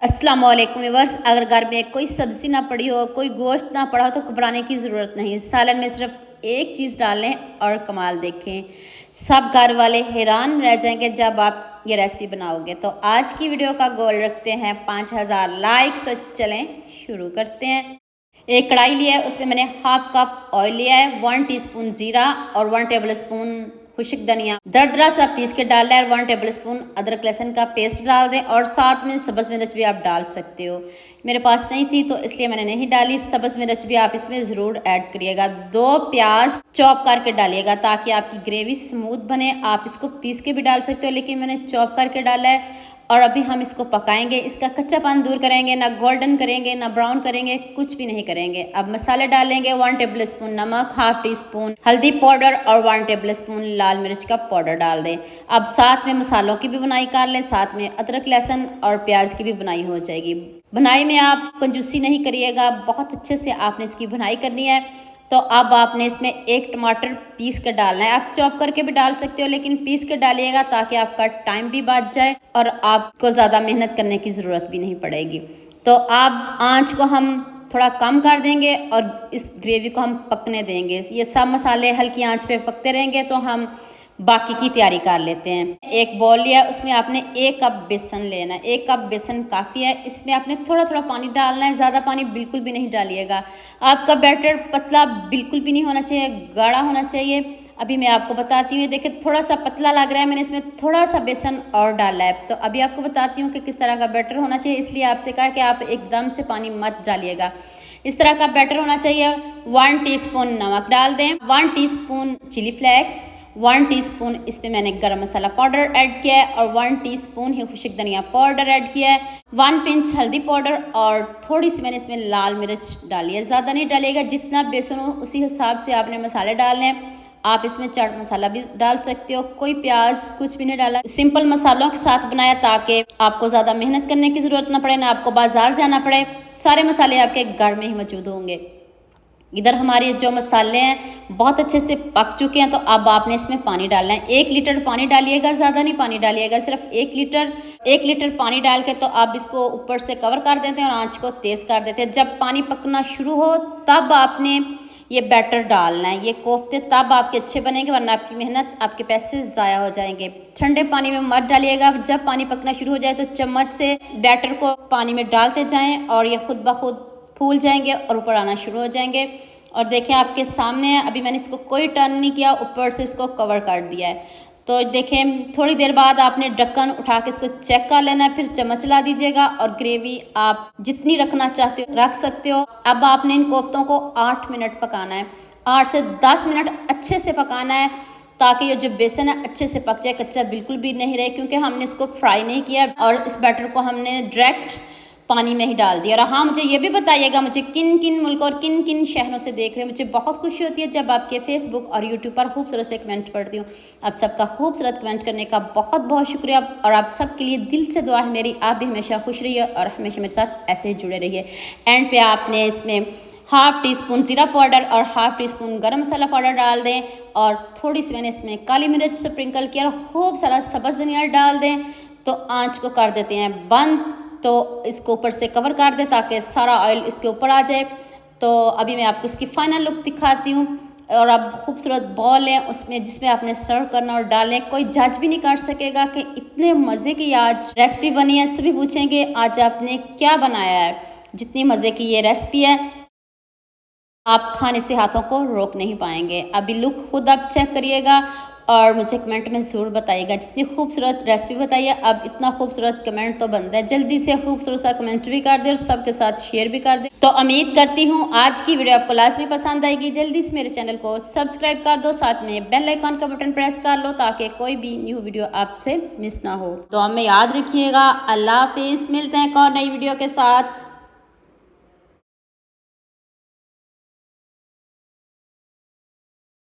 अस्सलाम वालेकुम व्यूअर्स। अगर घर में कोई सब्ज़ी ना पड़ी हो, कोई गोश्त ना पड़ा हो तो घबराने की ज़रूरत नहीं। सालन में सिर्फ एक चीज़ डाल लें और कमाल देखें। सब घर वाले हैरान रह जाएंगे जब आप ये रेसिपी बनाओगे। तो आज की वीडियो का गोल रखते हैं 5000 लाइक्स। तो चलें शुरू करते हैं। एक कढ़ाई लिया है, उसमें मैंने हाफ कप ऑयल लिया है, 1 टीस्पून जीरा और 1 टेबल स्पून खुश्क धनिया दरदरा सा पीस के डालना है, 1 टेबल स्पून अदरक लहसुन का पेस्ट डाल दें और साथ में सब्ज़ मिर्च भी आप डाल सकते हो। मेरे पास नहीं थी तो इसलिए मैंने नहीं डाली। सब्ज़ मिर्च भी आप इसमें ज़रूर ऐड करिएगा। 2 प्याज चॉप करके डालिएगा ताकि आपकी ग्रेवी स्मूथ बने। आप इसको पीस के भी डाल सकते हो, लेकिन मैंने चॉप करके डाला है। और अभी हम इसको पकाएंगे, इसका कच्चापन दूर करेंगे, ना गोल्डन करेंगे ना ब्राउन करेंगे, कुछ भी नहीं करेंगे। अब मसाले डालेंगे, 1 टेबल स्पून नमक, हाफ टी स्पून हल्दी पाउडर और 1 टेबल स्पून लाल मिर्च का पाउडर डाल दें। अब साथ में मसालों की भी बुनाई कर लें, साथ में अदरक लहसुन और प्याज की भी बुनाई हो जाएगी। बुनाई में आप कंजूसी नहीं करिएगा, बहुत अच्छे से आपने इसकी बुनाई करनी है। तो अब आपने इसमें 1 टमाटर पीस कर डालना है। आप चॉप करके भी डाल सकते हो, लेकिन पीस कर डालिएगा ताकि आपका टाइम भी बच जाए और आपको ज़्यादा मेहनत करने की ज़रूरत भी नहीं पड़ेगी। तो अब आंच को हम थोड़ा कम कर देंगे और इस ग्रेवी को हम पकने देंगे। ये सब मसाले हल्की आंच पे पकते रहेंगे तो हम बाकी की तैयारी कर लेते हैं। एक बॉल लिया, उसमें आपने 1 कप बेसन लेना है। 1 कप बेसन काफ़ी है। इसमें आपने थोड़ा थोड़ा पानी डालना है, ज़्यादा पानी बिल्कुल भी नहीं डालिएगा। आपका बैटर पतला बिल्कुल भी नहीं होना चाहिए, गाढ़ा होना चाहिए। अभी मैं आपको बताती हूँ। देखिए थोड़ा सा पतला लग रहा है, मैंने इसमें थोड़ा सा बेसन और डाला है। तो अभी आपको बताती हूँ कि किस तरह का बैटर होना चाहिए। इसलिए आपसे कहा कि आप एकदम से पानी मत डालिएगा। इस तरह का बैटर होना चाहिए। 1 टीस्पून नमक डाल दें, 1 टीस्पून चिली फ्लेक्स, 1 टीस्पून इसमें मैंने गरम मसाला पाउडर ऐड किया है और 1 टीस्पून ही खुश्क धनिया पाउडर ऐड किया है, 1 पिंच हल्दी पाउडर और थोड़ी सी मैंने इसमें लाल मिर्च डाली है। ज़्यादा नहीं डालिएगा, जितना बेसन हो उसी हिसाब से आपने मसाले डालने हैं। आप इसमें चाट मसाला भी डाल सकते हो। कोई प्याज कुछ भी नहीं डाला, सिंपल मसालों के साथ बनाया ताकि आपको ज़्यादा मेहनत करने की ज़रूरत ना पड़े, ना आपको बाजार जाना पड़े। सारे मसाले आपके घर में ही मौजूद होंगे। इधर हमारे जो मसाले हैं बहुत अच्छे से पक चुके हैं। तो अब आपने इसमें पानी डालना है। 1 लीटर पानी डालिएगा, ज़्यादा नहीं पानी डालिएगा, सिर्फ 1 लीटर पानी डाल के तो आप इसको ऊपर से कवर कर देते हैं और आंच को तेज़ कर देते हैं। जब पानी पकना शुरू हो तब आपने ये बैटर डालना है, ये कोफ्ते तब आपके अच्छे बनेंगे, वरना आपकी मेहनत आपके पैसे ज़ाया हो जाएंगे। ठंडे पानी में मत डालिएगा। जब पानी पकना शुरू हो जाए तो चम्मच से बैटर को पानी में डालते जाएं और ये खुद ब खुद फूल जाएंगे और ऊपर आना शुरू हो जाएंगे। और देखें आपके सामने है, अभी मैंने इसको कोई टर्न नहीं किया, ऊपर से इसको कवर कर दिया है। तो देखें थोड़ी देर बाद आपने ढक्कन उठा के इसको चेक कर लेना है, फिर चम्मच ला दीजिएगा और ग्रेवी आप जितनी रखना चाहते हो रख सकते हो। अब आपने इन कोफ्तों को 8 मिनट पकाना है, 8 से 10 मिनट अच्छे से पकाना है ताकि ये जो बेसन है अच्छे से पक जाए, कच्चा बिल्कुल भी नहीं रहे, क्योंकि हमने इसको फ्राई नहीं किया और इस बैटर को हमने डायरेक्ट पानी में ही डाल दिया। और हाँ, मुझे ये भी बताइएगा मुझे किन किन मुल्क और किन किन शहरों से देख रहे हैं। मुझे बहुत खुशी होती है जब आपके फेसबुक और यूट्यूब पर खूबसूरत से कमेंट पढ़ती हूँ। आप सबका खूबसूरत कमेंट करने का बहुत बहुत शुक्रिया और आप सबके लिए दिल से दुआ है मेरी। आप भी हमेशा खुश रहिए और हमेशा मेरे साथ ऐसे ही जुड़े रहिए। एंड पे आपने इसमें हाफ टी स्पून ज़ीरा पाउडर और हाफ टी स्पून गरम मसाला पाउडर डाल दें और थोड़ी सी मैंने इसमें काली मिर्च स्प्रिंकल किया और खूब सारा सब्ज़ धनिया डाल दें। तो आँच को कर देते हैं बंद। तो इसको ऊपर से कवर कर दें ताकि सारा ऑयल इसके ऊपर आ जाए। तो अभी मैं आपको इसकी फाइनल लुक दिखाती हूँ। और अब खूबसूरत बॉल है उसमें जिसमें आपने सर्व करना और डालें। कोई जज भी नहीं कर सकेगा कि इतने मज़े की आज रेसिपी बनी है। सभी पूछेंगे आज आपने क्या बनाया है। जितनी मज़े की ये रेसिपी है आप खाने से हाथों को रोक नहीं पाएंगे। अभी लुक खुद आप चेक करिएगा और मुझे कमेंट में ज़रूर बताइएगा। जितनी खूबसूरत रेसिपी बताइए, अब इतना खूबसूरत कमेंट तो बनता है। जल्दी से खूबसूरत सा कमेंट भी कर दे और सबके साथ शेयर भी कर दे। तो उम्मीद करती हूँ आज की वीडियो आपको लाजमी पसंद आएगी। जल्दी से मेरे चैनल को सब्सक्राइब कर दो, साथ में बेल आइकॉन का बटन प्रेस कर लो ताकि कोई भी न्यू वीडियो आपसे मिस ना हो। तो हमें याद रखिएगा। अल्लाह हाफिज़, मिलते हैं एक और नई वीडियो के साथ।